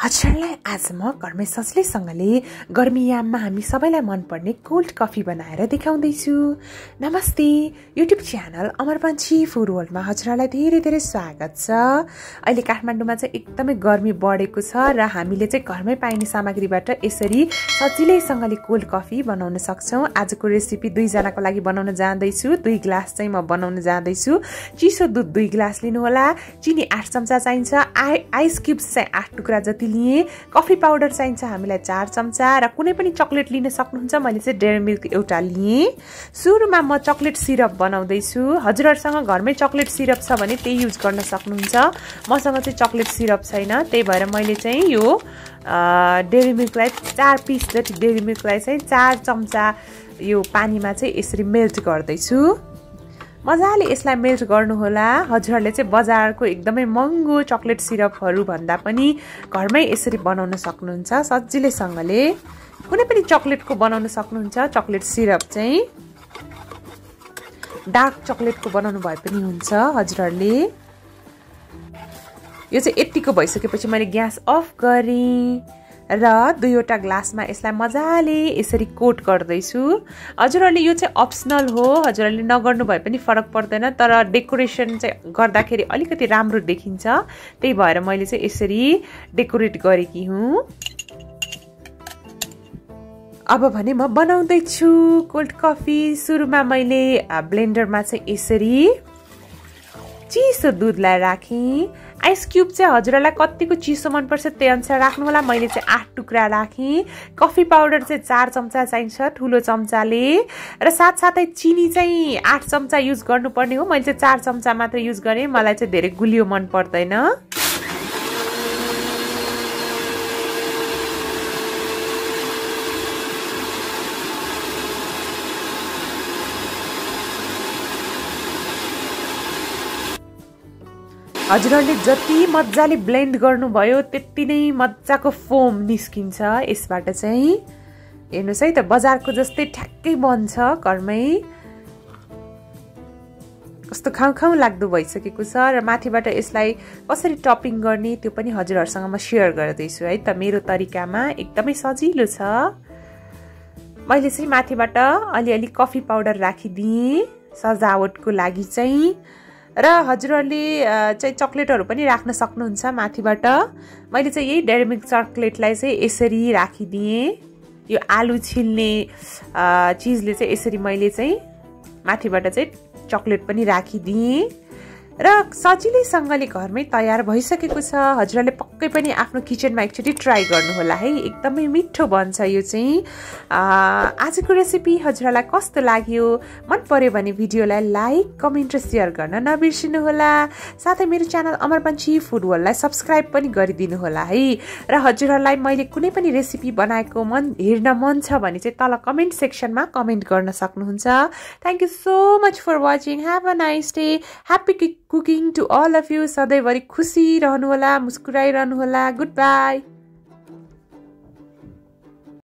हजुरलाई आज म घरमै सजिलैसँगले गर्मीयाममा हामी सबैलाई मनपर्ने कोल्ड कफी बनाएर देखाउँदैछु। नमस्ते, युट्युब च्यानल अमर पन्छी फूड वर्ल्डमा हजुरलाई धेरै धेरै स्वागत छ। अहिले काठमाडौँमा चाहिँ एकदमै गर्मी बढेको छ र हामीले चाहिँ घरमै पाइने सामग्रीबाट यसरी सजिलैसँगले कोल्ड कफी बनाउन सक्छौँ। आजको रेसिपी 2 जनाको लागि बनाउन जाँदैछु। 2 ग्लास चाहिँ म बनाउन जाँदैछु। चिसो दुध 2 ग्लास लिनु होला। चिनी 8 चम्चा चाहिन्छ। आइस क्युब्स चाहिँ 8 टुक्रा जति लिए। कफी पाउडर चाहिन्छ हामीलाई 4 चम्चा र कुनै पनि चकलेट लिन सक्नुहुन्छ। मैले चाहिँ डेयरी मिल्क एउटा लिए। सुरुमा म चकलेट सिरप बनाउँदै छु। हजुरहरुसँग घरमै चकलेट सिरप छ भने त्यही युज गर्न सक्नुहुन्छ। मसँग चाहिँ चकलेट सिरप छैन, त्यही भएर मैले चाहिँ यो डेयरी मिल्कलाई 4 पीस जति डेयरी मिल्कलाई चाहिँ 4 चम्चा यो पानीमा चाहिँ यसरी मेल्ट गर्दै छु। मजाले यसलाई मेल्ट गर्नु होला। हजुरहरुले चाहिँ बजारको एकदमै महँगो चकलेट सिरपहरु भन्दा पनि घरमै यसरी बनाउन सक्नुहुन्छ सजिलैसँगले। कुनै पनि चकलेटको बनाउन सक्नुहुन्छ। चकलेट सिरप चाहिँ डार्क चकलेटको बनाउनु भए पनि हुन्छ हजुरहरुले। यो चाहिँ यतिको भइसकेपछि मैले ग्यास अफ गरेँ र 2वटा ग्लासमा यसलाई मजाले यसरी कोट गर्दैछु। हजुरहरुले यो चाहिँ अप्सनल हो, हजुरहरुले नगर्नु भए पनि फरक पर्दैन, तर डेकोरेसन चाहिँ गर्दाखेरि अलिकति राम्रो देखिन्छ, त्यही भएर मैले चाहिँ यसरी डेकोरेट गरेकी हुँ। अब भने म बनाउँदै छु कोल्ड कफी। सुरुमा मैले ब्लेन्डरमा चाहिँ यसरी चिसो दुधलाई राखेँ। आइस क्यूब चाहिँ हजुरलाई कतिको चिसो मन पर्छ त्यही अनुसार राख्नु होला। मैले चाहिँ 8 टुक्रा राखेँ। कफी पाउडर चाहिँ 4 चम्चा चाहिन्छ ठुलो चम्चाले, र साथसाथै चिनी चाहिँ 8 चम्चा युज गर्नुपर्ने हो। मैले चाहिँ 4 चम्चा मात्र युज गरेँ, मलाई चाहिँ धेरै गुलियो मन पर्दैन। हजुरहरुले जति मजाले ब्लेन्ड गर्नुभयो त्यति नै मजाको फोम निस्किन्छ यसबाट चाहिँ। हेर्नुस् है त, बजारको जस्तै ठ्याक्कै बन्छ घरमै। कस्तो खाउ खाउ लाग्दो भइसकेको छ र माथिबाट यसलाई कसरी टपिङ गर्ने त्यो पनि हजुरहरुसँग म शेयर गर्दैछु है त। मेरो तरिकामा एकदमै सजिलो छ। मैले चाहिँ माथिबाट अलिअलि कफी पाउडर राखिदिएँ सजावटको लागि चाहिँ, र हजुरहरुले चाहिँ चकलेटहरु पनि राख्न सक्नुहुन्छ माथिबाट। मैले चाहिँ यही डेयरी मिल्क चकलेटलाई चाहिँ यसरी राखिदिएँ। यो आलु छिल्ने चीजले चाहिँ यसरी मैले चाहिँ माथिबाट चाहिँ चकलेट पनि राखिदिएँ र सजिलैसँगले घरमै तयार भइसकेको छ। हजुरहरुले पक्कै पनि आफ्नो किचनमा एकचोटि ट्राई गर्नु होला है, एकदमै मिठो बन्छ यो चाहिँ। आजको रेसिपी हजुरहरुलाई कस्तो लाग्यो? मन पर्यो भने भिडियोलाई लाइक, कमेन्ट र शेयर गर्न नबिर्सिनु होला। साथै मेरो च्यानल अमर पन्छी फूड वर्ल्डलाई सब्स्क्राइब पनि गरिदिनु होला है। र हजुरहरुलाई मैले कुनै पनि रेसिपी बनाएको हेर्न मन छ भने चाहिँ तल कमेन्ट सेक्सनमा कमेन्ट गर्न सक्नुहुन्छ। Thank you so much for watching. Have a nice day. Happy cooking to all of you. सधैँभरि खुसी रहनुहोला, मुस्कुराइरहनुहोला। Good by.